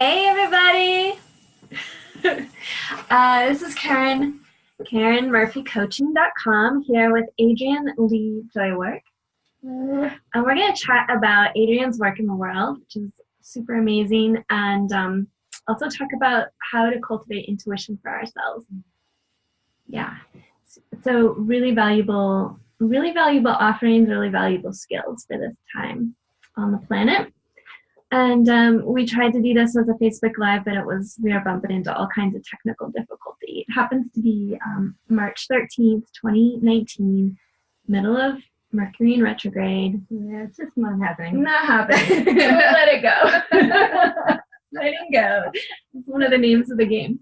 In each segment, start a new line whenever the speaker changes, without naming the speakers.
Hey everybody! This is Karen, KarenMurphyCoaching.com here with Adrienne Lee Joywork. And we're going to chat about Adrienne's work in the world, which is super amazing, and also talk about how to cultivate intuition for ourselves. Yeah, so really valuable offerings, really valuable skills for this time on the planet. And we tried to do this as a Facebook Live, but we were bumping into all kinds of technical difficulty. It happens to be March 13th, 2019, middle of Mercury in retrograde.
Yeah, it's just not happening.
Not happening. So let it go. Letting go. It's one of the names of the game.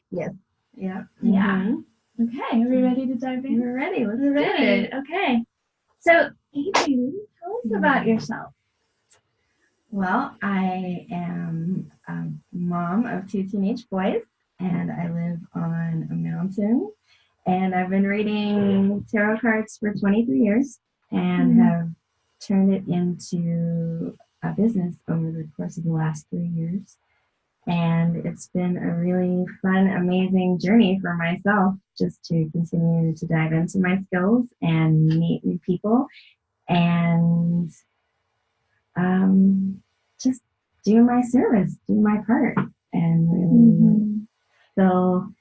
Yes. Yeah.
Yeah. Okay, are we ready to dive in?
We're ready. Let's
We're
do
ready.
it.
Okay. So, Adrienne, tell us about yourself.
Well, I am a mom of 2 teenage boys, and I live on a mountain. And I've been reading tarot cards for 23 years and have turned it into a business over the course of the last 3 years. And it's been a really fun, amazing journey for myself just to continue to dive into my skills and meet new people and just do my service, do my part, and really fill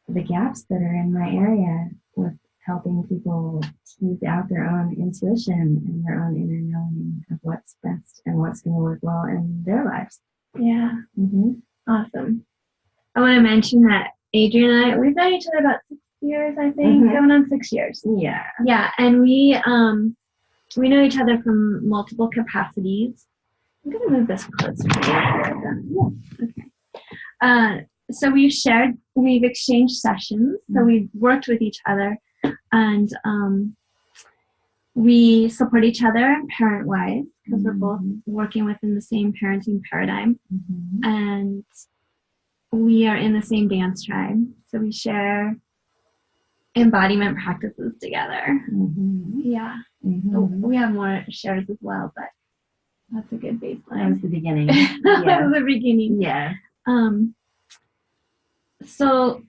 the gaps that are in my area with helping people tease out their own intuition and their own inner knowing of what's best and what's going to work well in their lives.
Yeah. Awesome. I want to mention that Adrienne and I, we've known each other about 6 years, I think, going on 6 years.
Yeah.
Yeah, and we know each other from multiple capacities. I'm going to move this closer to you. Okay. So we've exchanged sessions, so we've worked with each other, and we support each other parent-wise, because we're both working within the same parenting paradigm, and we are in the same dance tribe, so we share embodiment practices together. Yeah. So we have more shares as well, but that's a good baseline.
That was the beginning.
That was the beginning.
Yeah.
So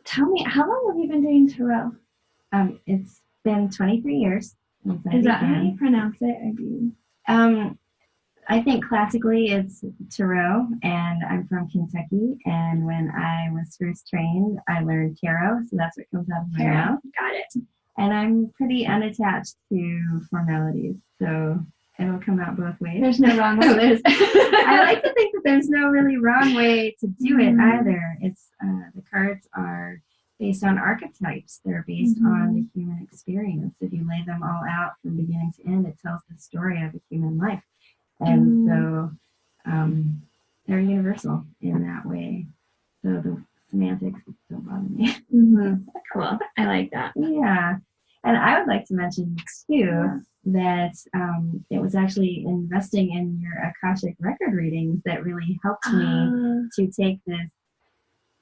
tell me, how long have you been doing tarot?
It's been 23 years.
Is that how you pronounce it? Or do you?
I think classically it's tarot, and I'm from Kentucky, and when I was first trained, I learned tarot, so that's what comes out of my mouth.
Got it.
And I'm pretty unattached to formalities, so it'll come out both ways.
There's no wrong way.
I like to think that there's no really wrong way to do it either. It's the cards are based on archetypes. They're based on the human experience. If you lay them all out from beginning to end, it tells the story of a human life. And so they're universal in that way. So the semantics don't bother me.
Cool. I like that.
Yeah. And I would like to mention, too, that it was actually investing in your Akashic record readings that really helped me to take this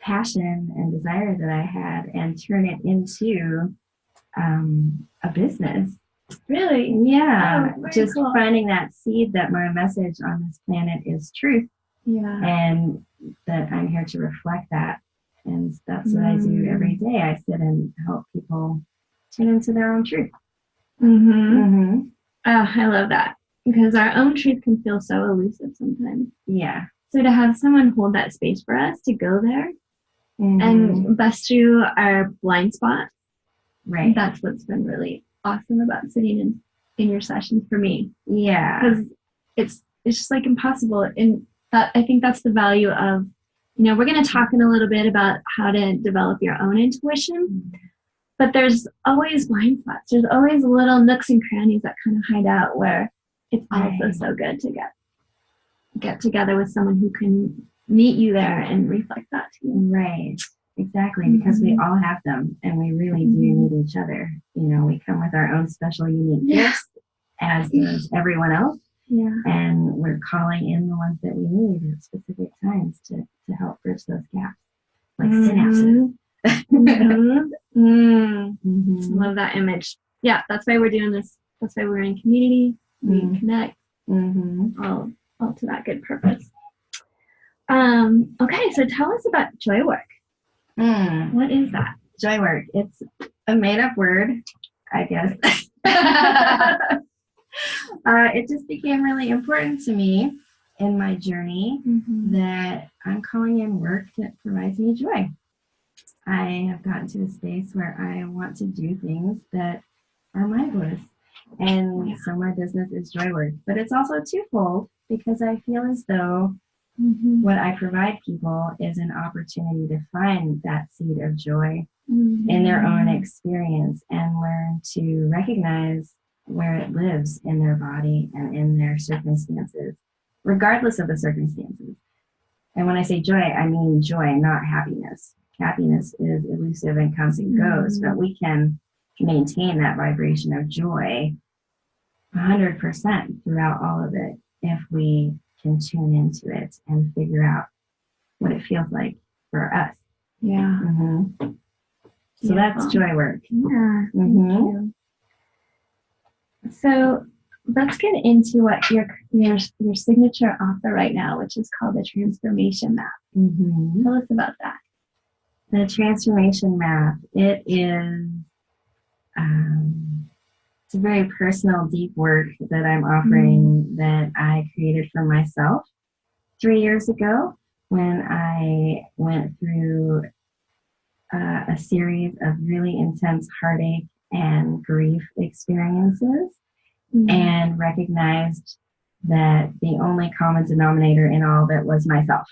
passion and desire that I had and turn it into a business.
Really?
Yeah. Just
cool.
finding that seed that my message on this planet is truth.
Yeah.
And that I'm here to reflect that. And that's what I do every day. I sit and help people tune into their own truth.
Oh, I love that. Because our own truth can feel so elusive sometimes.
Yeah.
So to have someone hold that space for us to go there and bust through our blind spot,
right?
That's what's been really awesome about sitting in your sessions for me.
Yeah.
Because it's just like impossible. And that, I think that's the value of, we're going to talk in a little bit about how to develop your own intuition. But there's always blind spots. There's always little nooks and crannies that kind of hide out where it's also so good to get together with someone who can meet you there and reflect that to you.
Right. Exactly. Because we all have them, and we really do need each other. We come with our own special, unique gifts, as does everyone else.
Yeah.
And we're calling in the ones that we need at specific times to help bridge those gaps, like synapses.
Love that image. Yeah, that's why we're doing this. That's why we're in community. We connect. All to that good purpose. Okay, so tell us about Joywork. What is that?
Joywork. It's a made-up word, I guess. It just became really important to me in my journey that I'm calling in work that provides me joy. I have gotten to a space where I want to do things that are mindless. And so my business is Joywork. But it's also twofold because I feel as though what I provide people is an opportunity to find that seed of joy in their own experience and learn to recognize where it lives in their body and in their circumstances, regardless of the circumstances. And when I say joy, I mean joy, not happiness. Happiness is elusive and comes and goes, but we can maintain that vibration of joy 100% throughout all of it if we can tune into it and figure out what it feels like for us.
Yeah.
So that's Joywork.
Yeah. Thank you. So let's get into what your signature offer right now, which is called the Transformation Map. Tell us about that.
The Transformation Map, it is it's a very personal, deep work that I'm offering that I created for myself 3 years ago when I went through a series of really intense heartache and grief experiences and recognized that the only common denominator in all of it was myself.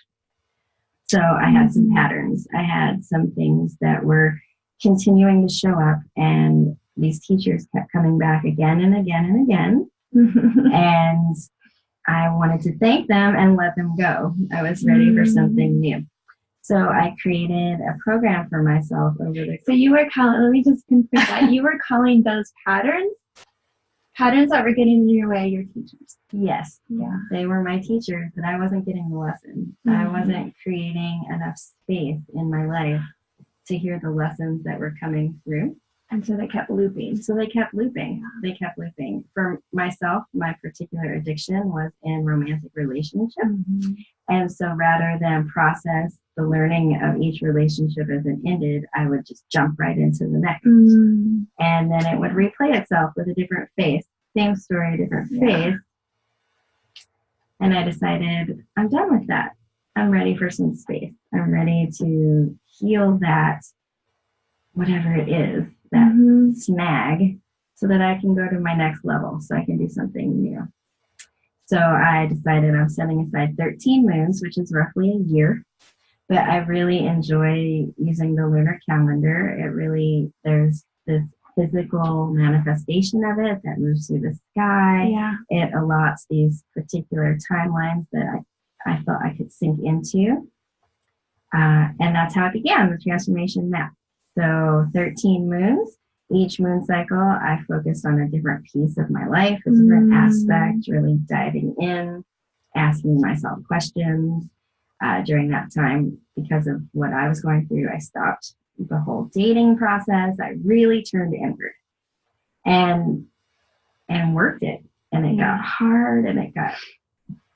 So I had some patterns. I had some things that were continuing to show up, and these teachers kept coming back again and again and again. And I wanted to thank them and let them go. I was ready for something new. So I created a program for myself over the.
So you were calling, let me just confirm that, you were calling those patterns that were getting in your way, your teachers.
Yes. Yeah. They were my teachers, but I wasn't getting the lesson. I wasn't creating enough space in my life to hear the lessons that were coming through.
And so they kept looping.
They kept looping. For myself, my particular addiction was in romantic relationships. And so rather than process the learning of each relationship as it ended, I would just jump right into the next. And then it would replay itself with a different face. Same story, different face. And I decided, I'm done with that. I'm ready for some space. I'm ready to heal that, whatever it is, that snag, so that I can go to my next level, so I can do something new. So I decided I'm setting aside 13 moons, which is roughly a year. But I really enjoy using the lunar calendar. There's this physical manifestation of it that moves through the sky. It allots these particular timelines that I felt I could sink into. And that's how it began, the Transformation Map. So 13 moons. Each moon cycle, I focused on a different piece of my life, a different aspect, really diving in, asking myself questions. During that time, because of what I was going through, I stopped the whole dating process. I really turned inward and worked it. And it got hard, and it got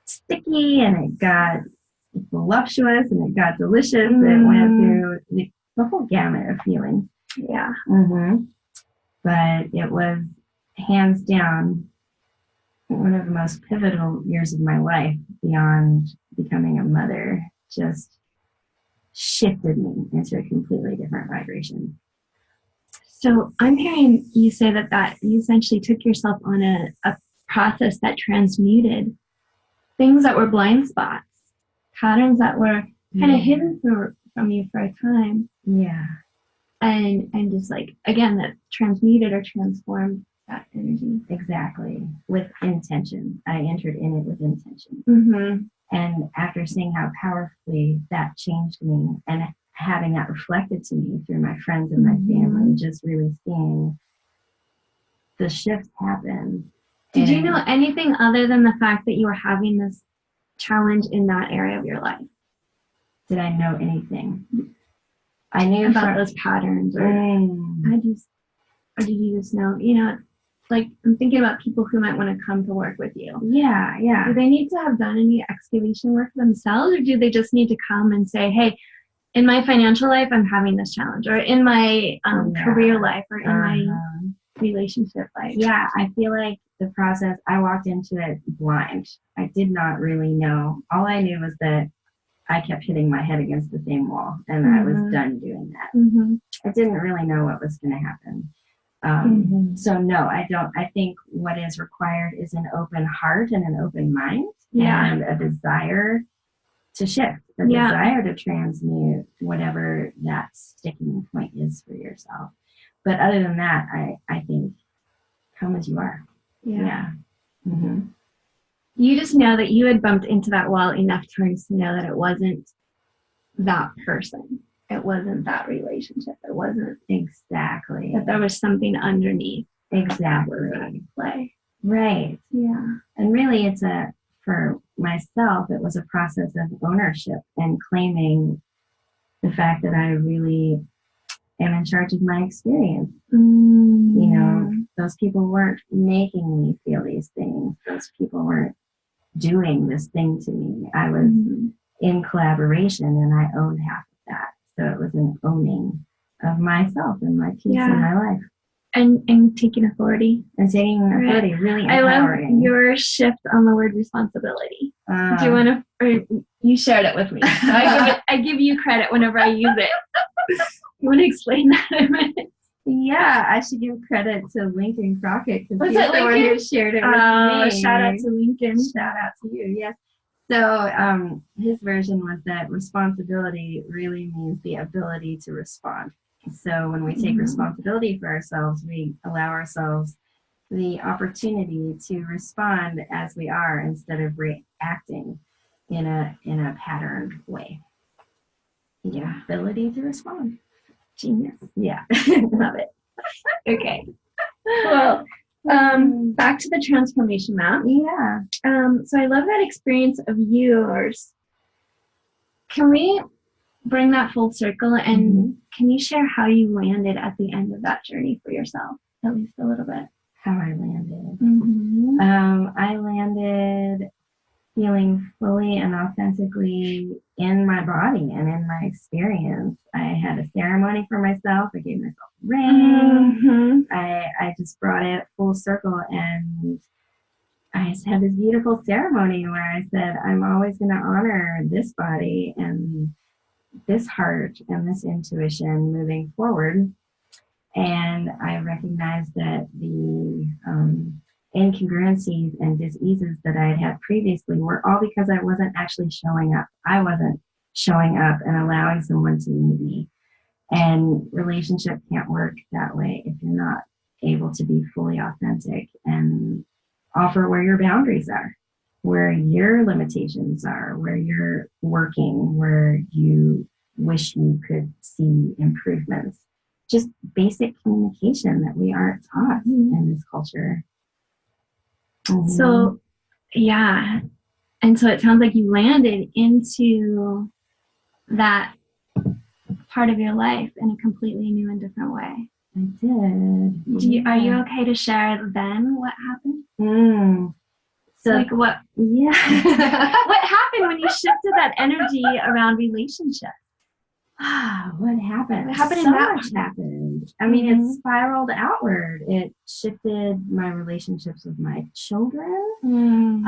sticky, and it got voluptuous, and it got delicious. It went through the whole gamut of feelings. But it was hands down one of the most pivotal years of my life, beyond becoming a mother. Just shifted me into a completely different vibration.
So I'm hearing you say that you essentially took yourself on a process that transmuted things that were blind spots, patterns that were kind of hidden from you for a time. And just like, again, that transmuted or transformed that energy.
Exactly. With intention. I entered in it with intention. And after seeing how powerfully that changed me, and having that reflected to me through my friends and my family, just really seeing the shift happen.
Did you know anything other than the fact that you were having this challenge in that area of your life?
Did I know anything? I knew
about those patterns, or did you just know, like, I'm thinking about people who might want to come to work with you.
Yeah, yeah.
Do they need to have done any excavation work themselves, or do they just need to come and say, hey, in my financial life, I'm having this challenge, or in my career life, or in my relationship life?
Yeah, I feel like the process, I walked into it blind. I did not really know. All I knew was that I kept hitting my head against the same wall, and I was done doing that. I didn't really know what was going to happen. So no, I don't. I think what is required is an open heart and an open mind, and a desire to shift, a desire to transmute whatever that sticking point is for yourself. But other than that, I think come as you are. Yeah.
You just know that you had bumped into that wall enough times to know that it wasn't that person. It wasn't that relationship. It wasn't
exactly
that there was something underneath.
Exactly.
Play.
Right.
Yeah.
And really for myself, it was a process of ownership and claiming the fact that I really am in charge of my experience. You know, those people weren't making me feel these things. Those people weren't doing this thing to me. I was in collaboration, and I owned half of that. So it was an owning of myself and my peace in my life.
And taking authority.
And taking authority, really empowering.
I love your shift on the word responsibility. Do you want to, or you shared it with me. So I give you credit whenever I use it. You want to explain that a minute?
Yeah, I should give credit to Lincoln Crockett because he's the one who shared it with me.
Shout out to Lincoln.
Shout out to you, yes. So his version was that responsibility really means the ability to respond. So when we take responsibility for ourselves, we allow ourselves the opportunity to respond as we are instead of reacting in a patterned way. The ability to respond.
Genius.
Yeah.
Love it. Okay. Well, back to the transformation map.
Yeah.
So I love that experience of yours. Can we bring that full circle, and can you share how you landed at the end of that journey for yourself, at least a little bit?
How I landed. I landed feeling fully and authentically in my body and in my experience. I had a ceremony for myself. I gave myself a ring. I just brought it full circle, and I just had this beautiful ceremony where I said, I'm always going to honor this body and this heart and this intuition moving forward. And I recognized that the incongruencies and diseases that I had had previously were all because I wasn't actually showing up. I wasn't showing up and allowing someone to meet me. And relationship can't work that way if you're not able to be fully authentic and offer where your boundaries are, where your limitations are, where you're working, where you wish you could see improvements. Just basic communication that we aren't taught in this culture.
So, yeah. And so it sounds like you landed into that part of your life in a completely new and different way.
I did.
Are you okay to share then what happened? So, like what?
Yeah.
What happened when you shifted that energy around relationships?
What happened?
What happened?
So much happened. I mean, it spiraled outward. It shifted my relationships with my children.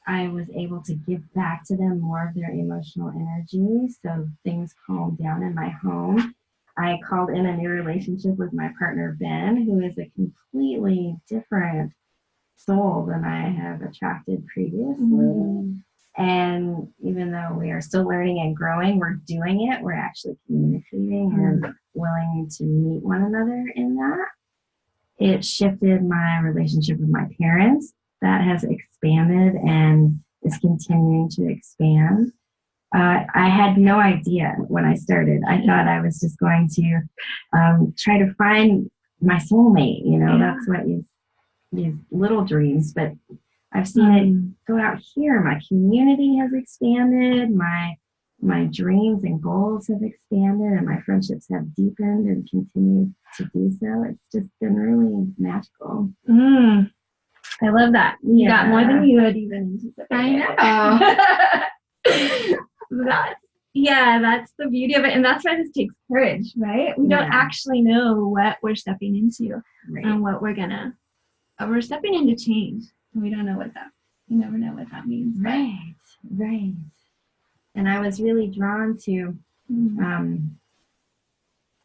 I was able to give back to them more of their emotional energy, so things calmed down in my home. I called in a new relationship with my partner, Ben, who is a completely different soul than I have attracted previously. And even though we are still learning and growing, we're doing it. We're actually communicating and willing to meet one another in that. It shifted my relationship with my parents. That has expanded and is continuing to expand. I had no idea when I started. I thought I was just going to try to find my soulmate. You know, that's what these little dreams, but I've seen it go out here. My community has expanded. My my dreams and goals have expanded, and my friendships have deepened and continue to do so. It's just been really magical.
I love that. You got more than you had even anticipated.
I
know. That's the beauty of it. And that's why this takes courage, right? We don't actually know what we're stepping into and what we're stepping into change. We don't know you never know what that means.
Right. And I was really drawn to,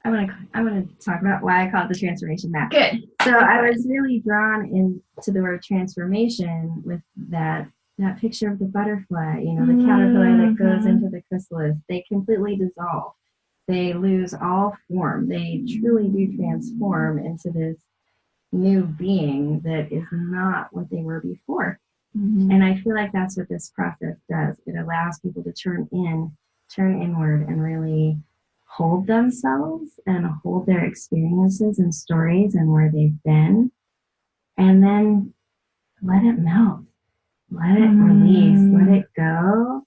I want to talk about why I call it the transformation map.
Good.
So I was really drawn into the word transformation with that picture of the butterfly, the caterpillar that goes into the chrysalis. They completely dissolve. They lose all form. They truly do transform into this new being that is not what they were before. And I feel like that's what this process does. It allows people to turn inward and really hold themselves and hold their experiences and stories and where they've been, and then let it melt, let it release, let it go,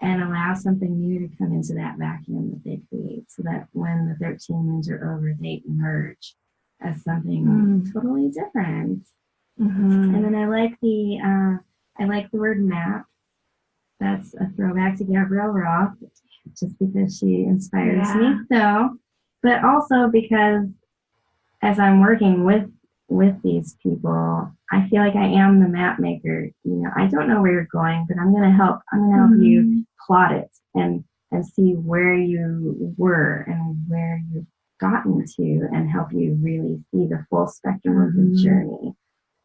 and allow something new to come into that vacuum that they create, so that when the 13 moons are over, they emerge as something totally different. And then I like the word map. That's a throwback to Gabrielle Roth, just because she inspires me so, but also because as I'm working with these people, I feel like I am the map maker. I don't know where you're going, but I'm going to help you plot it and see where you were and where you've gotten to, and help you really see the full spectrum of the journey.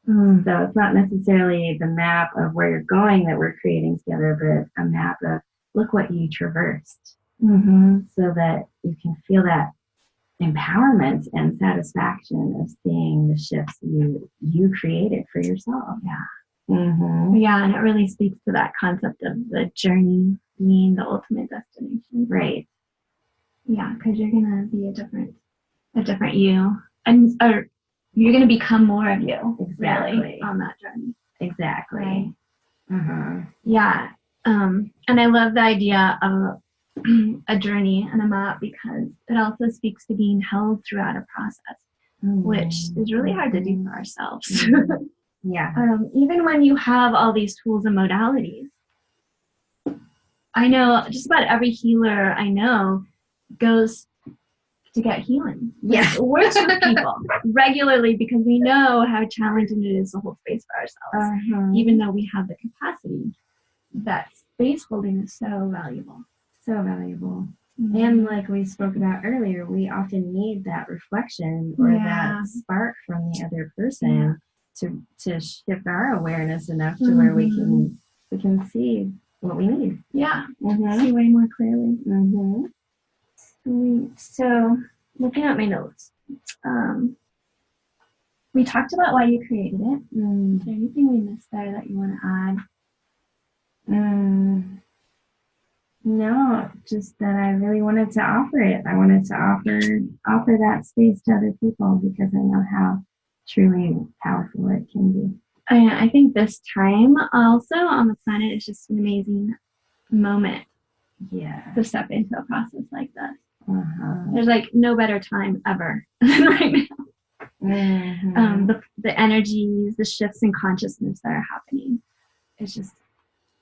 So it's not necessarily the map of where you're going that we're creating together, but a map of look what you traversed, so that you can feel that empowerment and satisfaction of seeing the shifts you created for yourself.
Yeah, and it really speaks to that concept of the journey being the ultimate destination.
Right.
Yeah, because you're gonna be a different you, or you're gonna become more of you.
Exactly.
Really, on that journey.
Exactly.
Right. Yeah. And I love the idea of a journey and a map, because it also speaks to being held throughout a process, which is really hard to do for ourselves. Even when you have all these tools and modalities. I know just about every healer I know goes to get healing. Works with people regularly, because we know how challenging it is to hold space for ourselves, even though we have the capacity. That space holding is so valuable.
So valuable. And like we spoke about earlier, we often need that reflection or that spark from the other person to shift our awareness enough to where we can see what we need.
See way more clearly. Sweet. So looking at my notes, we talked about why you created it. Is there anything we missed there that you want to add?
No, just that I really wanted to offer it. I wanted to offer that space to other people, because I know how truly powerful it can be.
I think this time also on the planet is just an amazing moment to step into a process like this. There's like no better time ever than right now. The energies, the shifts in consciousness that are happening, it's just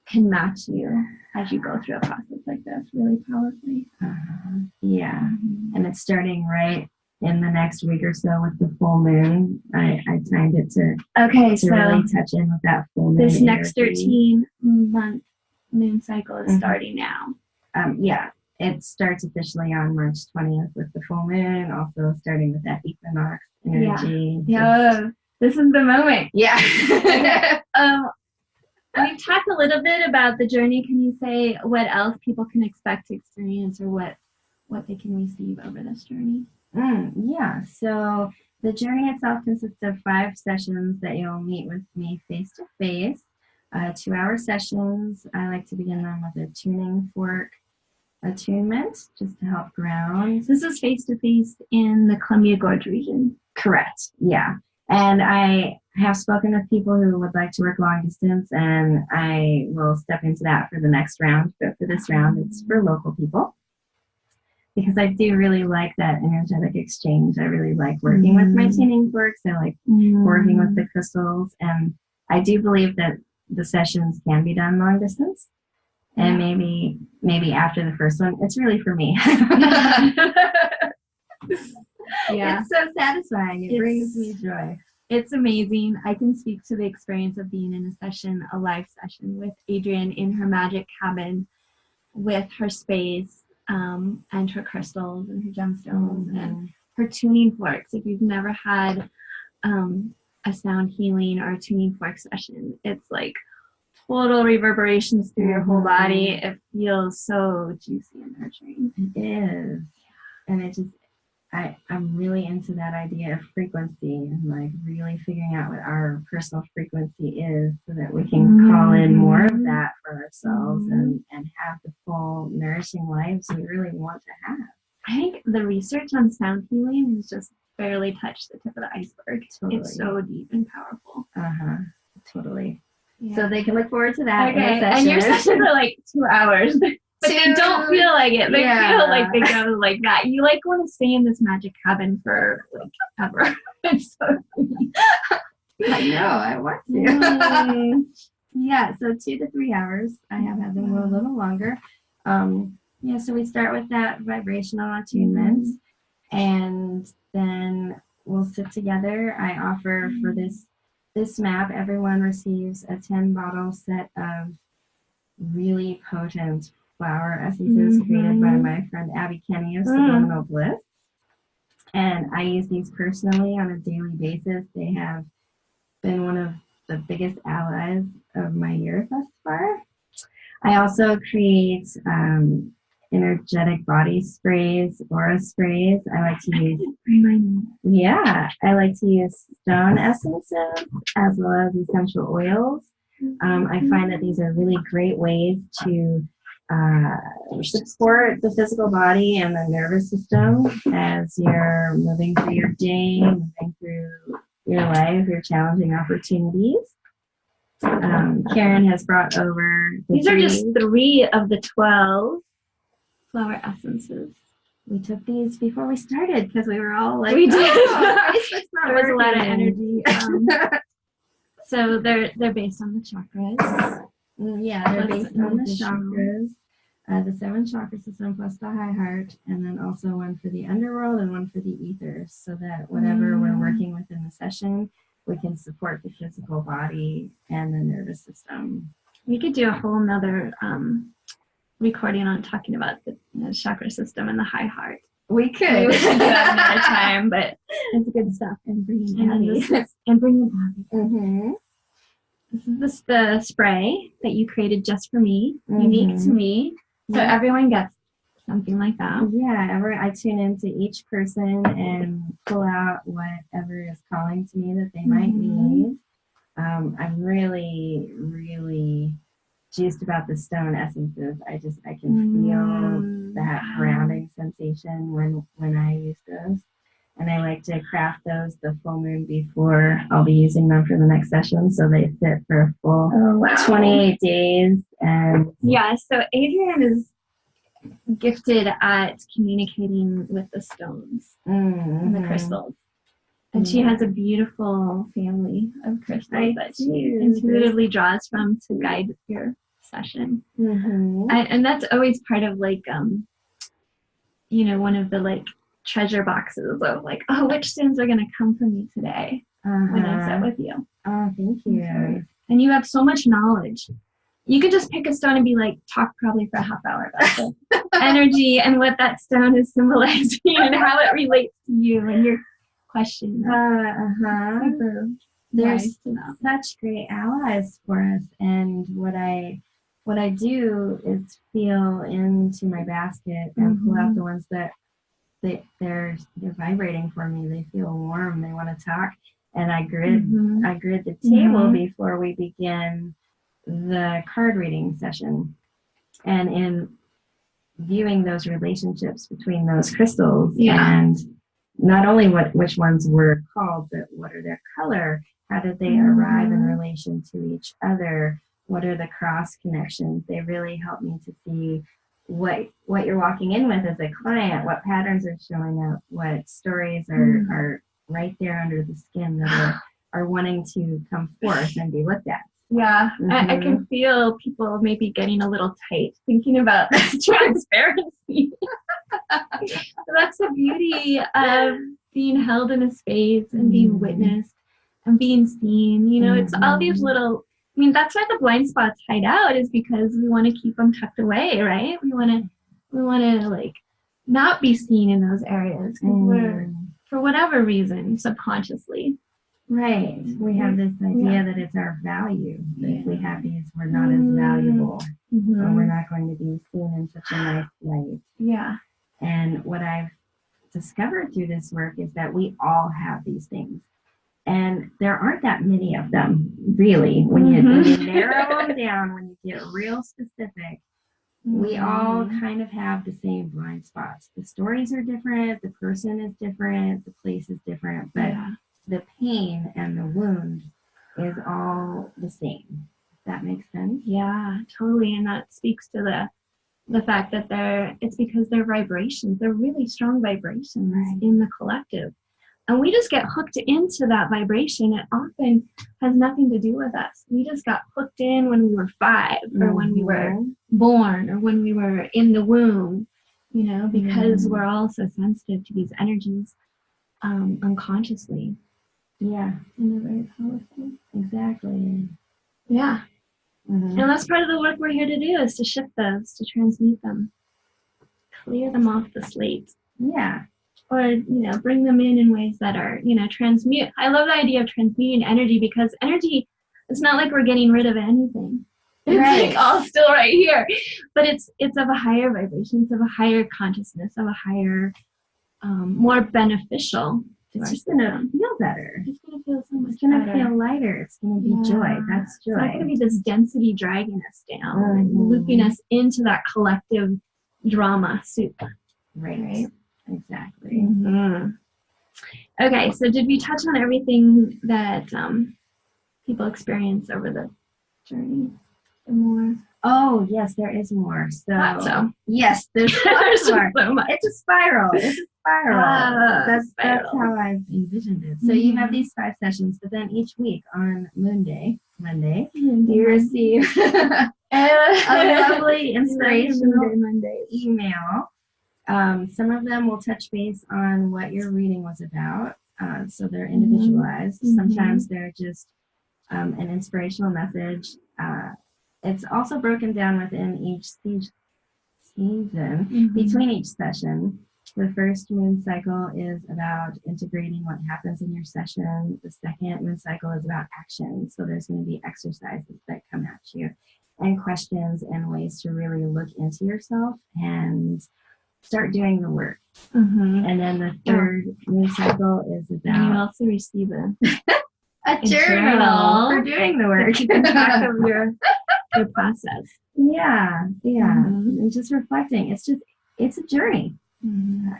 can match you as you go through a process like this really powerfully.
And it's starting right in the next week or so with the full moon. I timed it to really touch in with that full moon.
This next 13-month moon cycle is starting now.
It starts officially on March 20th with the full moon, also starting with that equinox energy.
This is the moment. We've talked a little bit about the journey. Can you say what else people can expect to experience, or what they can receive over this journey?
So the journey itself consists of 5 sessions that you'll meet with me face to face. 2-hour sessions. I like to begin them with a tuning fork attunement, just to help ground.
This is face to face in the Columbia Gorge region.
Correct. And I I have spoken with people who would like to work long distance, and I will step into that for the next round. But for this round, it's for local people because I do really like that energetic exchange. I really like working with my tuning forks. I like working with the crystals, and I do believe that the sessions can be done long distance. And maybe after the first one, it's really for me.
Yeah.
It's so satisfying. It brings me joy.
It's amazing. I can speak to the experience of being in a session, a live session with Adrienne in her magic cabin with her space and her crystals and her gemstones and her tuning forks. If you've never had a sound healing or a tuning fork session, it's like total reverberations through your whole body. It feels so juicy and nurturing.
It is. And it just, I'm really into that idea of frequency and like really figuring out what our personal frequency is so that we can call in more of that for ourselves and have the full nourishing lives we really want to have.
I think the research on sound healing has just barely touched the tip of the iceberg.
Totally.
It's so deep and powerful.
Totally.
Yeah.
So they can look forward to that.
Okay, and your sessions are like 2 hours. But they don't feel like it. They feel like they go like that. You like want to stay in this magic cabin for like ever. It's so sweet.
I know. I want to. Yeah. So 2 to 3 hours. I have had them go a little longer. So we start with that vibrational attunement, and then we'll sit together. I offer for this map. Everyone receives a 10-bottle set of really potent flower essences created by my friend Abby Kenny of Subliminal Bliss. And I use these personally on a daily basis. They have been one of the biggest allies of my year thus far. I also create energetic body sprays, aura sprays. I like to use I like to use stone essences as well as essential oils. I find that these are really great ways to support the physical body and the nervous system as you're moving through your day, moving through your life, your challenging opportunities. Karen has brought over
these are just 3 of the 12 flower essences.
We took these before we started because we were all like,
we did.
There
was a lot of energy. So they're based on the chakras.
They're based on the chakras. The 7 chakra system plus the high heart, and then also one for the underworld and one for the ethers, so that whatever we're working with in the session, we can support the physical body and the nervous system.
We could do a whole nother recording on talking about the chakra system and the high heart.
We could.
We should do that another time, but it's good stuff. And bringing Abby. This is the spray that you created just for me, unique to me. So everyone gets something like that.
Yeah, I tune into each person and pull out whatever is calling to me that they might need. I'm really, really juiced about the stone essences. I can feel that grounding sensation when I use those. And I like to craft those the full moon before I'll be using them for the next session, so they sit for a full 28 days. And
so Adrienne is gifted at communicating with the stones and the crystals. And she has a beautiful family of crystals that she intuitively draws from to guide your session. And that's always part of like, one of the like treasure boxes of like, which stones are going to come from me today when I sit with you.
Oh, thank you.
And you have so much knowledge. You could just pick a stone and be like, talk probably for a half hour about the energy and what that stone is symbolizing and how it relates to you and your question.
They're such great allies for us. And what I do is feel into my basket and pull out the ones that they're vibrating for me. They feel warm. They want to talk. And I grid the table before we begin the card reading session. And in viewing those relationships between those crystals and not only which ones were called, but what are their color How did they arrive in relation to each other? What are the cross connections? They really help me to see what you're walking in with as a client, what patterns are showing up, what stories are right there under the skin that are wanting to come forth and be looked at.
Yeah, I can feel people maybe getting a little tight thinking about transparency. That's the beauty of being held in a space and being witnessed and being seen. You know, it's all these little, I mean, that's why the blind spots hide out, is because we want to keep them tucked away, right? We want to like not be seen in those areas because we're, for whatever reason, subconsciously.
Right. We have this idea that it's our value. That if we have these, we're not as valuable, or we're not going to be seen in such a nice light.
Yeah.
And what I've discovered through this work is that we all have these things. And there aren't that many of them, really. When you narrow them down, when you get real specific, we all kind of have the same blind spots. The stories are different, the person is different, the place is different, but the pain and the wound is all the same. Does that make sense?
Yeah, totally. And that speaks to the fact that it's because they're vibrations. They're really strong vibrations in the collective. And we just get hooked into that vibration. It often has nothing to do with us. We just got hooked in when we were 5 or when we were born or when we were in the womb, you know, because we're all so sensitive to these energies unconsciously.
Yeah.
And they're very powerful.
Exactly.
Yeah. And that's part of the work we're here to do, is to shift those, to transmute them, clear them off the slate.
Yeah.
Or, you know, bring them in ways that are, you know, transmute. I love the idea of transmuting energy, because energy, it's not like we're getting rid of anything. It's like all still right here. But it's of a higher vibration, it's of a higher consciousness, of a higher, more beneficial.
It's just going to feel better.
It's going to feel so much better.
It's going to feel lighter. It's going to be joy. That's joy.
It's not going to be this density dragging us down and looping us into that collective drama soup.
Right? Exactly.
Okay, so did we touch on everything that people experience over the journey? Or more?
Oh, yes, there is more.
So
yes, there's more.
So much.
It's a spiral. That's how I've envisioned it. So you have these 5 sessions, but then each week on Monday, you receive a lovely inspirational email. Some of them will touch base on what your reading was about, so they're individualized. Sometimes they're just an inspirational message. It's also broken down within each season. Between each session, the first moon cycle is about integrating what happens in your session. The second moon cycle is about action. So there's going to be exercises that come at you, and questions and ways to really look into yourself and start doing the work. And then the third moon cycle is about...
And you also receive
a journal for doing the work.
Keeping track of your process.
Yeah. And just reflecting. It's a journey.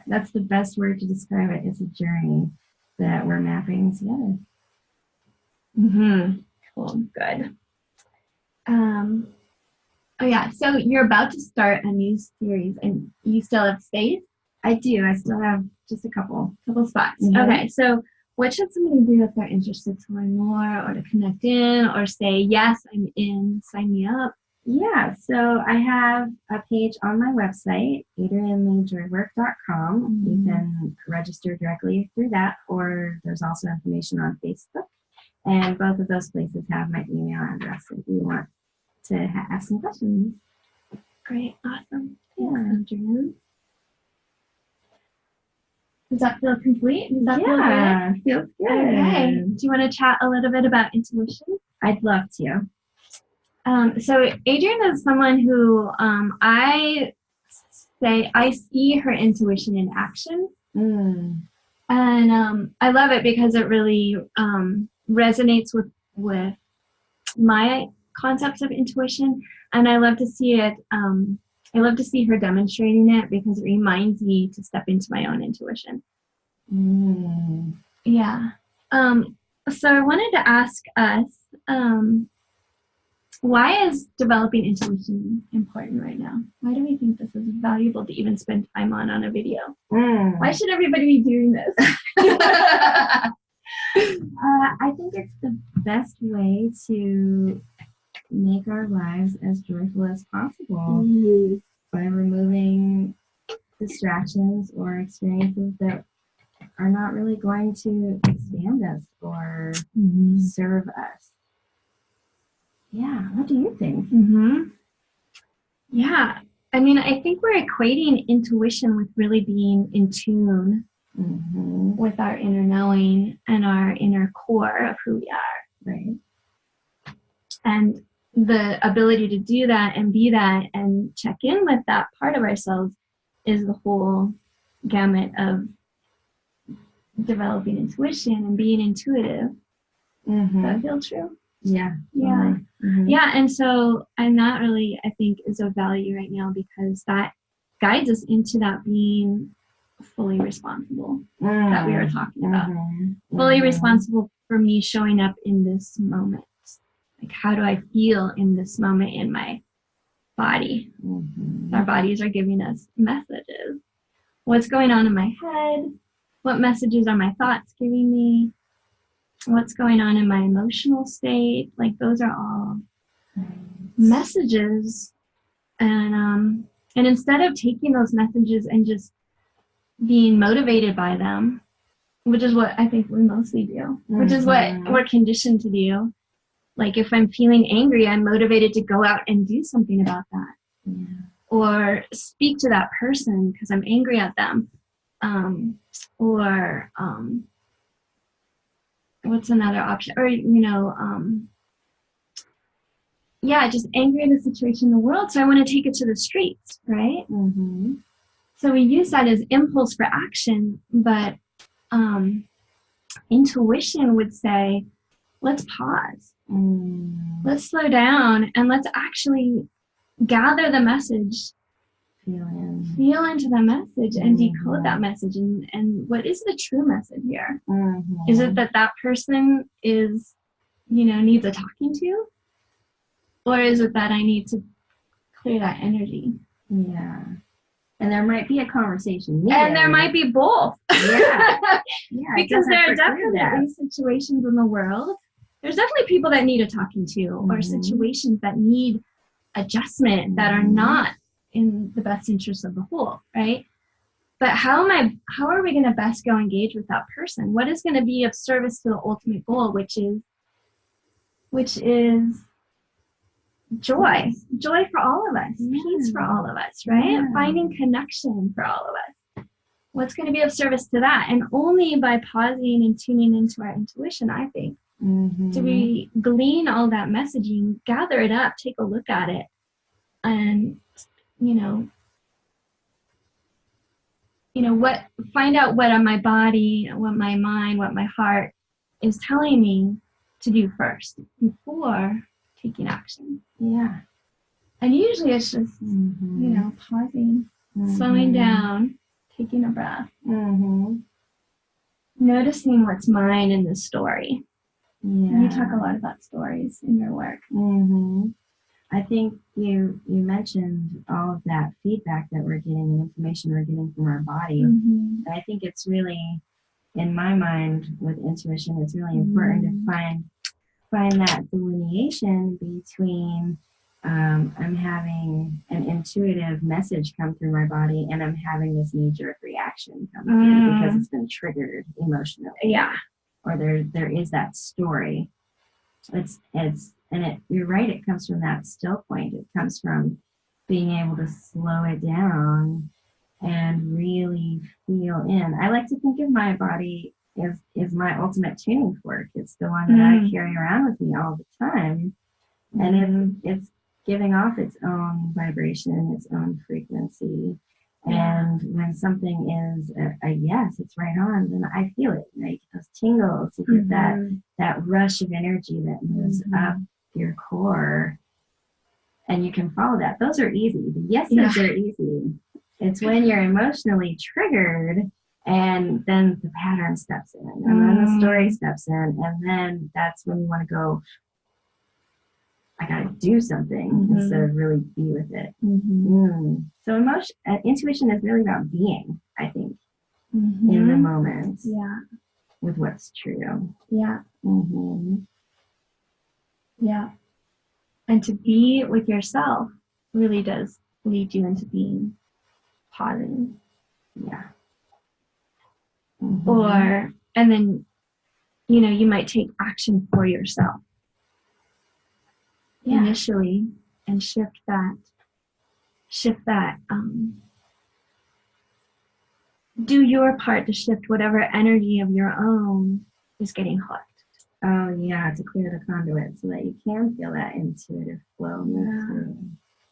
That's the best word to describe it. It's a journey that we're mapping together.
Cool. Good. Oh yeah, so you're about to start a new series, and you still have space?
I do. I still have just a couple
spots. Okay, so what should somebody do if they're interested to learn more, or to connect in, or say, yes, I'm in, sign me up?
Yeah, so I have a page on my website, adrienneleejoywork.com. You can register directly through that, or there's also information on Facebook. And both of those places have my email address if you want to ask some questions.
Great, awesome.
Yeah.
Adrienne. Does that feel complete? Does that feel good?
Feels good.
Okay. Do you want to chat a little bit about intuition?
I'd love to.
So Adrienne is someone who I see her intuition in action. And I love it because it really resonates with my concepts of intuition, and I love to see it. I love to see her demonstrating it because it reminds me to step into my own intuition. Yeah. So I wanted to ask us, why is developing intuition important right now? Why do we think this is valuable to even spend time on a video? Why should everybody be doing this?
I think it's the best way to make our lives as joyful as possible by removing distractions or experiences that are not really going to expand us or serve us. Yeah, what do you think?
Yeah, I mean, I think we're equating intuition with really being in tune with our inner knowing and our inner core of who we are.
Right.
And the ability to do that and be that and check in with that part of ourselves is the whole gamut of developing intuition and being intuitive. Does that feel true?
Yeah.
Yeah, and so I'm not really, I think, is of value right now because that guides us into that being fully responsible that we were talking about. Fully responsible for me showing up in this moment. Like, how do I feel in this moment in my body? Our bodies are giving us messages. What's going on in my head? What messages are my thoughts giving me? What's going on in my emotional state? Like, those are all messages. And instead of taking those messages and just being motivated by them, which is what I think we mostly do, which is what we're conditioned to do. Like, if I'm feeling angry, I'm motivated to go out and do something about that. Or speak to that person because I'm angry at them. What's another option? Or, just angry at the situation in the world. So I want to take it to the streets, right? So we use that as impulse for action, but intuition would say, let's pause. Let's slow down and let's actually gather the message, feel into the message and decode that message. And what is the true message here? Is it that person is, needs a talking to? Or is it that I need to clear that energy?
Yeah. And there might be a conversation.
And there might be both.
Yeah.
Because there are definitely situations in the world. There's definitely people that need a talking to or situations that need adjustment that are not in the best interest of the whole, right? But how are we going to best go engage with that person? What is going to be of service to the ultimate goal, which is joy for all of us, peace for all of us, right? Finding connection for all of us. What's going to be of service to that? And only by pausing and tuning into our intuition, I think, do we glean all that messaging, gather it up, take a look at it, and find out what my body, what my mind, what my heart is telling me to do first before taking action.
Yeah.
And usually it's just, pausing, slowing down, taking a breath, noticing what's mine in this story. Yeah. You talk a lot about stories in your work.
I think you mentioned all of that feedback that we're getting and information we're getting from our body. And I think it's really, in my mind, with intuition, it's really important to find that delineation between I'm having an intuitive message come through my body and I'm having this knee-jerk reaction come through because it's been triggered emotionally.
Yeah.
Or there is that story. You're right, it comes from that still point. It comes from being able to slow it down and really feel in. I like to think of my body is my ultimate tuning fork. It's the one that I carry around with me all the time. And it's giving off its own vibration, its own frequency. And when something is a yes, it's right on, then I feel it. I get those tingles. You get that rush of energy that moves up your core. And you can follow that. Those are easy. The yeses are easy. It's when you're emotionally triggered And then the pattern steps in, and then the story steps in, and then that's when you want to go, I got to do something instead of really be with it. So intuition is really about being, I think, in the moment.
Yeah.
With what's true.
Yeah. Yeah. And to be with yourself really does lead you into being pausing.
Yeah.
And then, you know, you might take action for yourself initially and shift that, do your part to shift whatever energy of your own is getting hooked.
Oh, yeah, to clear the conduit so that you can feel that intuitive flow move through.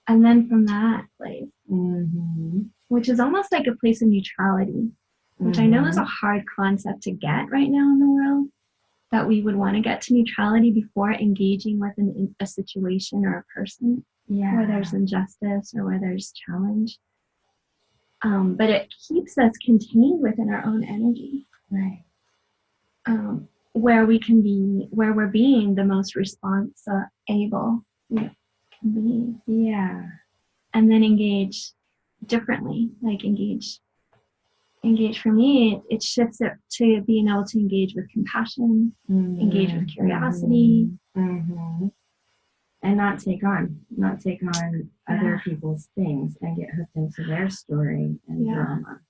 And then from that place, which is almost like a place of neutrality, which I know is a hard concept to get right now in the world, that we would want to get to neutrality before engaging with a situation or a person where there's injustice or where there's challenge. But it keeps us contained within our own energy.
Right.
Where we're being the most able we can be.
Yeah.
And then engage differently. Like engage for me, it shifts it to being able to engage with compassion, engage with curiosity.
And not take on other people's things and get hooked into their story and drama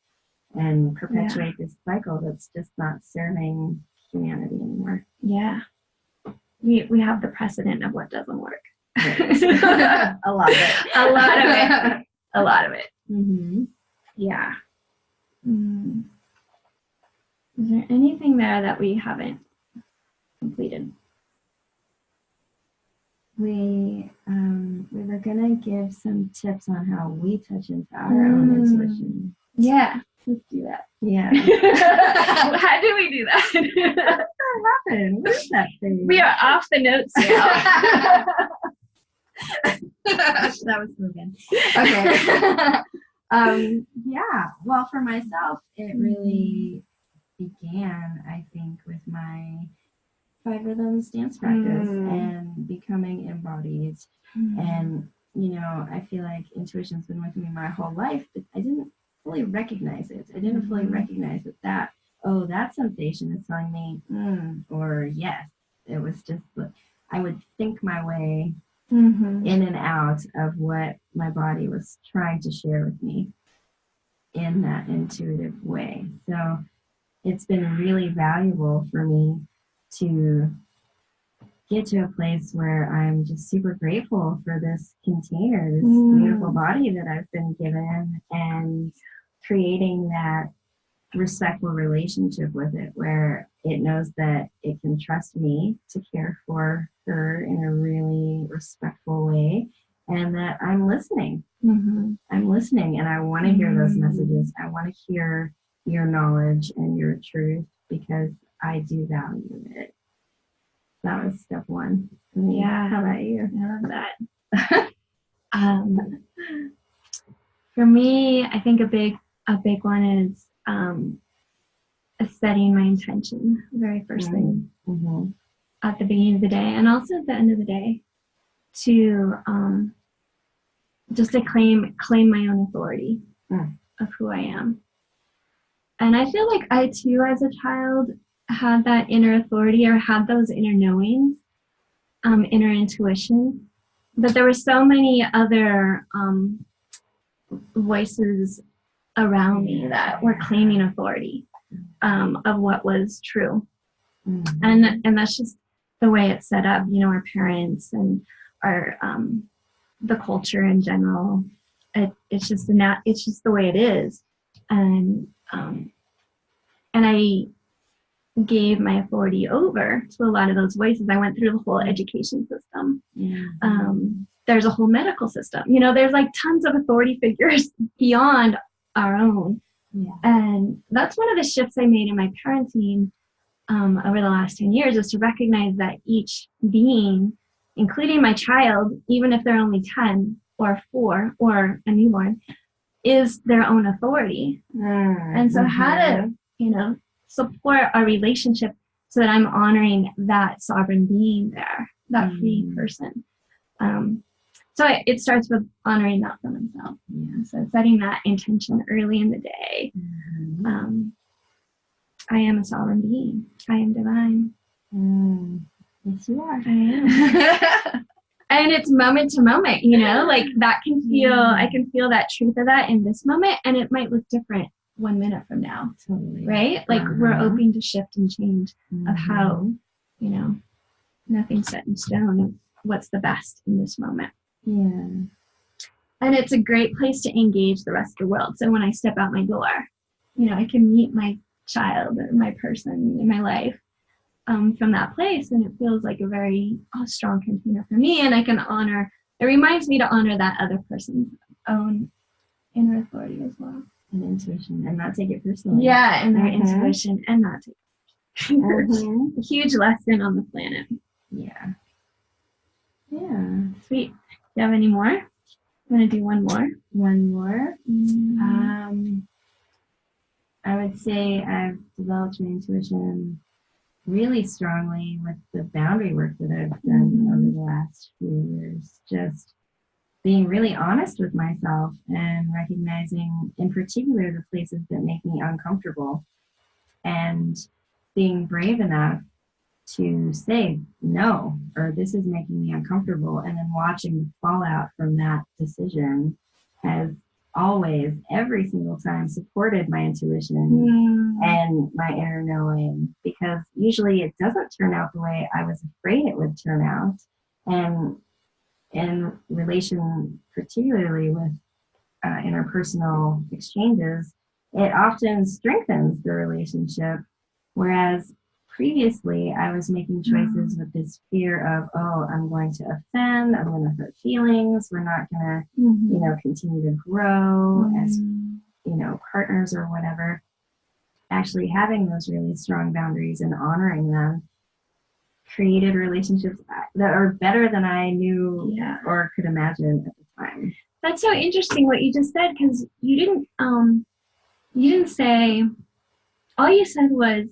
and perpetuate this cycle that's just not serving humanity anymore.
Yeah. We have the precedent of what doesn't work.
Right. A lot of it.
A lot of it. Yeah. Is there anything there that we haven't completed?
We were gonna give some tips on how we touch into our own intuition.
Yeah, let's do that.
Yeah.
How do we do that?
What happened? What is that thing?
We are off the notes now.
That was so good. Okay. Yeah. Well, for myself, it really began, I think, with my 5 rhythms dance practice and becoming embodied. And, you know, I feel like intuition's been with me my whole life, but I didn't fully recognize it. I didn't fully recognize that sensation is telling me, or yes. It was just, I would think my way in and out of what my body was trying to share with me in that intuitive way. So it's been really valuable for me to get to a place where I'm just super grateful for this container, this beautiful body that I've been given, and creating that respectful relationship with it where it knows that it can trust me to care for her in a really respectful way, and that I'm listening. I'm listening, and I want to hear those messages. I want to hear your knowledge and your truth because I do value it. That was step 1 for me.
Yeah.
How about you?
I love that. For me, I think a big one is setting my intention, the very first thing at the beginning of the day, and also at the end of the day, to just to claim my own authority of who I am. And I feel like I too, as a child, had that inner authority or had those inner knowings, inner intuition, but there were so many other voices around me that were claiming authority of what was true. And that's just the way it's set up, you know, our parents and our the culture in general. It's just the way it is. And I gave my authority over to a lot of those voices. I went through the whole education system. There's a whole medical system. You know, there's like tons of authority figures beyond our own. And that's one of the shifts I made in my parenting over the last 10 years, is to recognize that each being, including my child, even if they're only 10 or 4 or a newborn, is their own authority. And so how to, support our relationship so that I'm honoring that sovereign being there, that free person. So it starts with honoring that for myself. So setting that intention early in the day. I am a sovereign being. I am divine.
Yes, you are.
I am. And it's moment to moment, like that can feel, I can feel that truth of that in this moment, and it might look different 1 minute from now.
Totally.
Right? Like we're open to shift and change of how, nothing's set in stone of what's the best in this moment. And it's a great place to engage the rest of the world. So when I step out my door, I can meet my child or my person in my life from that place, and it feels like a very strong container for me, and I can honor, it reminds me to honor that other person's own inner authority as well.
And intuition, and not take it personally.
And their intuition, and not take it personally. A huge lesson on the planet.
Yeah.
Sweet. Do you have any more? I'm going to do one more.
I would say I've developed my intuition really strongly with the boundary work that I've done over the last few years. Just being really honest with myself and recognizing in particular the places that make me uncomfortable, and being brave enough to say no, or this is making me uncomfortable, and then watching the fallout from that decision has always, every single time, supported my intuition and my inner knowing, because usually it doesn't turn out the way I was afraid it would turn out. And in relation, particularly with interpersonal exchanges, it often strengthens the relationship, whereas previously I was making choices with this fear of, I'm going to offend, I'm going to hurt feelings, we're not going to, continue to grow as, partners or whatever. Actually having those really strong boundaries and honoring them created relationships that are better than I knew or could imagine at the time.
That's so interesting what you just said, because you didn't say, all you said was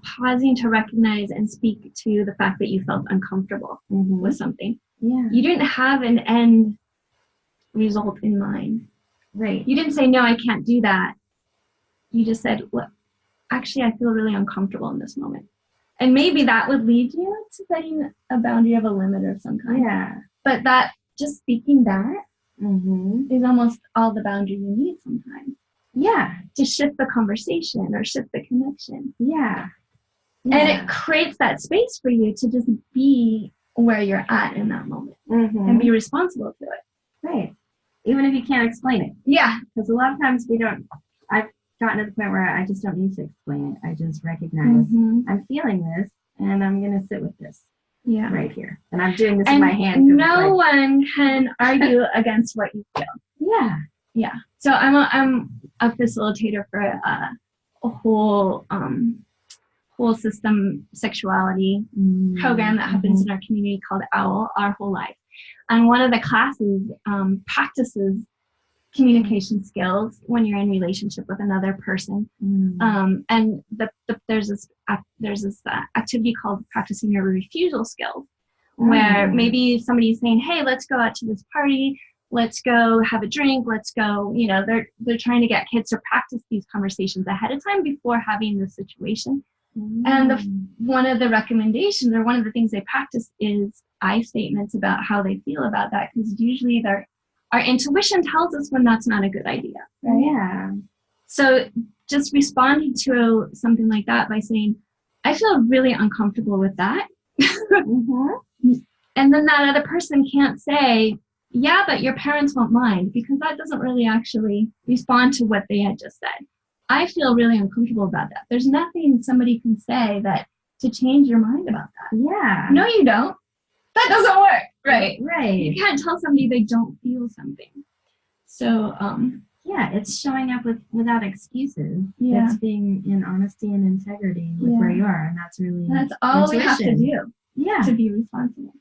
pausing to recognize and speak to the fact that you felt uncomfortable with something. You didn't have an end result in mind.
Right.
You didn't say, no, I can't do that. You just said, look, actually, I feel really uncomfortable in this moment. And maybe that would lead you to setting a boundary of a limit of some kind. But that, just speaking that is almost all the boundary you need sometimes. To shift the conversation or shift the connection. And it creates that space for you to just be where you're at in that moment and be responsible to it.
Right. Even if you can't explain it. Because a lot of times I've gotten to the point where I just don't need to explain it. I just recognize I'm feeling this, and I'm going to sit with this right here. And I'm doing this in my hand.
No one can argue against what you feel. So I'm a facilitator for a whole system sexuality program that happens in our community called OWL, Our Whole Life. And one of the classes practices communication skills when you're in relationship with another person. And there's this activity called practicing your refusal skills, where maybe somebody's saying, hey, let's go out to this party, let's go have a drink, let's go, they're trying to get kids to practice these conversations ahead of time before having the situation. And one of the recommendations, or one of the things they practice, is I statements about how they feel about that, because usually our intuition tells us when that's not a good idea, right? So just responding to something like that by saying, I feel really uncomfortable with that. And then that other person can't say, yeah, but your parents won't mind, because that doesn't really actually respond to what they had just said. I feel really uncomfortable about that. There's nothing somebody can say that to change your mind about that. No, you don't. That doesn't work. Right. You can't tell somebody they don't feel something. So,
it's showing up without excuses. It's being in honesty and integrity with where you are. And that's all
intuition. We have to do to be responsible.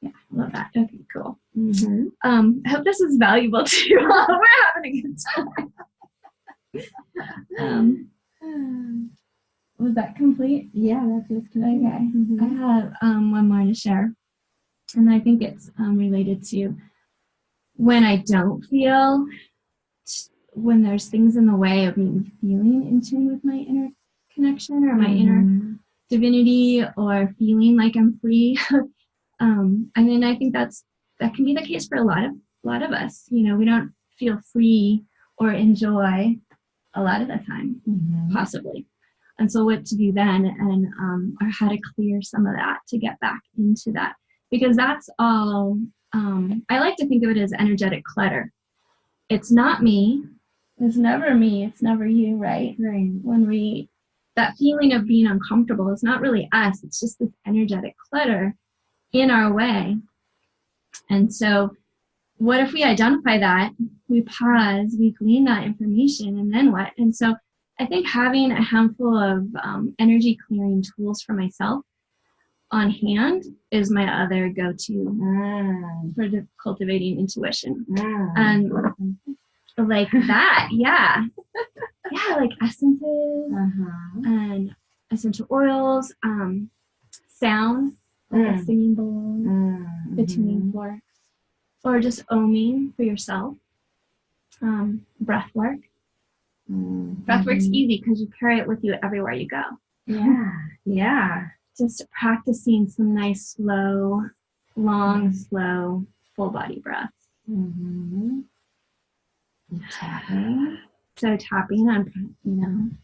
Yeah, I love that. Okay, cool.
Mm-hmm.
I hope this is valuable to you all. We're having a good time. Was that complete?
Yeah, that feels complete.
Okay.
Mm-hmm.
I have one more to share, and I think it's related to when I don't feel, when there's things in the way of me feeling in tune with my inner connection or my inner divinity or feeling like I'm free. I mean, I think that can be the case for a lot of us. You know, we don't feel free or enjoy a lot of the time, possibly. And so what to do then, and or how to clear some of that to get back into that, because that's all. I like to think of it as energetic clutter. It's not me. It's never me. It's never you, right?
Right.
When that feeling of being uncomfortable is not really us. It's just this energetic clutter in our way. And so what if we identify that, we pause, we glean that information, and then what? And so I think having a handful of energy clearing tools for myself on hand is my other go-to for cultivating intuition. And like that, yeah. Yeah, like essences and essential oils, sound, like a singing bowl, the tuning forks, or just oming for yourself. Breath work. Breath work's easy because you carry it with you everywhere you go.
Yeah.
Just practicing some nice, slow, long, slow, full body breaths.
Tapping.
So tapping on,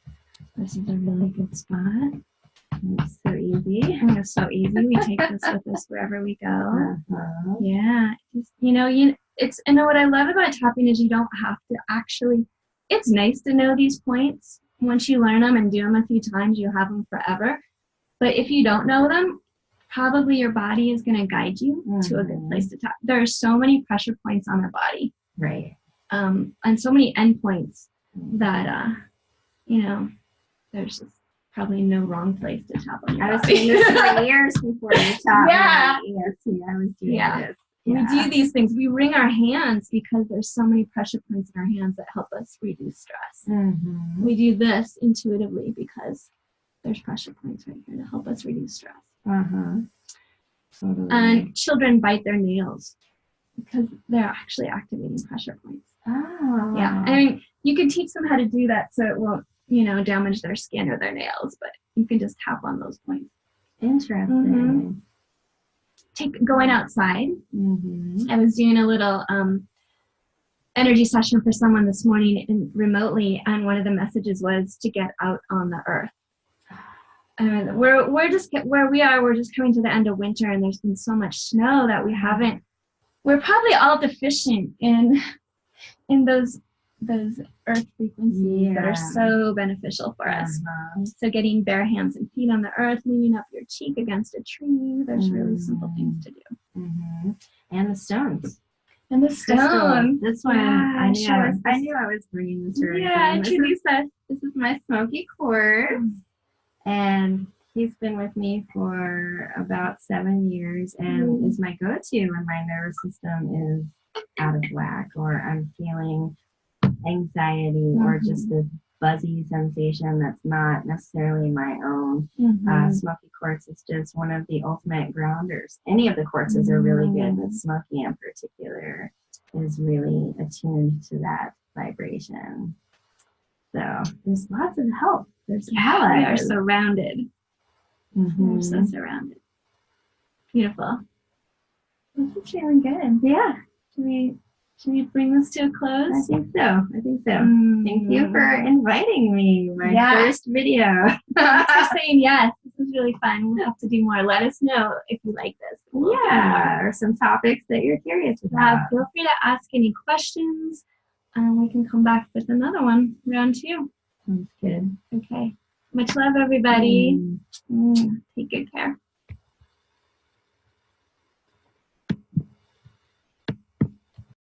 this is a really good spot.
It's so easy.
It's so easy. We take this with us wherever we go. Yeah. Just, and what I love about tapping is you don't have to actually, it's nice to know these points. Once you learn them and do them a few times, you have them forever. But if you don't know them, probably your body is going to guide you to a good place to tap. There are so many pressure points on our body.
Right.
And so many endpoints that, there's just probably no wrong place to tap on your body.
I was doing this for years before you taught me. I was doing this. Yeah.
We do these things. We wring our hands because there's so many pressure points in our hands that help us reduce stress. We do this intuitively because there's pressure points right here to help us reduce stress.
Totally.
And children bite their nails because they're actually activating pressure points. Yeah. I mean, you can teach them how to do that so it won't, damage their skin or their nails, but you can just tap on those points.
Interesting.
Going outside. I was doing a little energy session for someone this morning remotely, and one of the messages was to get out on the earth. And we're just where we are. We're just coming to the end of winter, and there's been so much snow that we're probably all deficient in those earth frequencies that are so beneficial for us. So getting bare hands and feet on the earth, leaning up your cheek against a tree, there's really simple things to do.
And the stones.
And the stones.
This one, I knew I was bringing this for
introduce us.
This is my smoky quartz, and he's been with me for about 7 years and is my go-to when my nervous system is out of whack or I'm feeling anxiety or just this buzzy sensation that's not necessarily my own. Smoky quartz is just one of the ultimate grounders. Any of the quartzes are really good, but smoky in particular is really attuned to that vibration. So there's lots of help. There's allies.
We are surrounded. We're so surrounded. Beautiful. This is feeling good.
Yeah.
Should we bring this to a close?
I think so. Thank you for inviting me. My first video.
Thanks for saying yes. This was really fun. We'll have to do more. Let us know if you like this.
Or some topics that you're curious about.
Feel free to ask any questions. We can come back with another one, round 2.
Sounds good.
Okay. Much love, everybody. Take good care.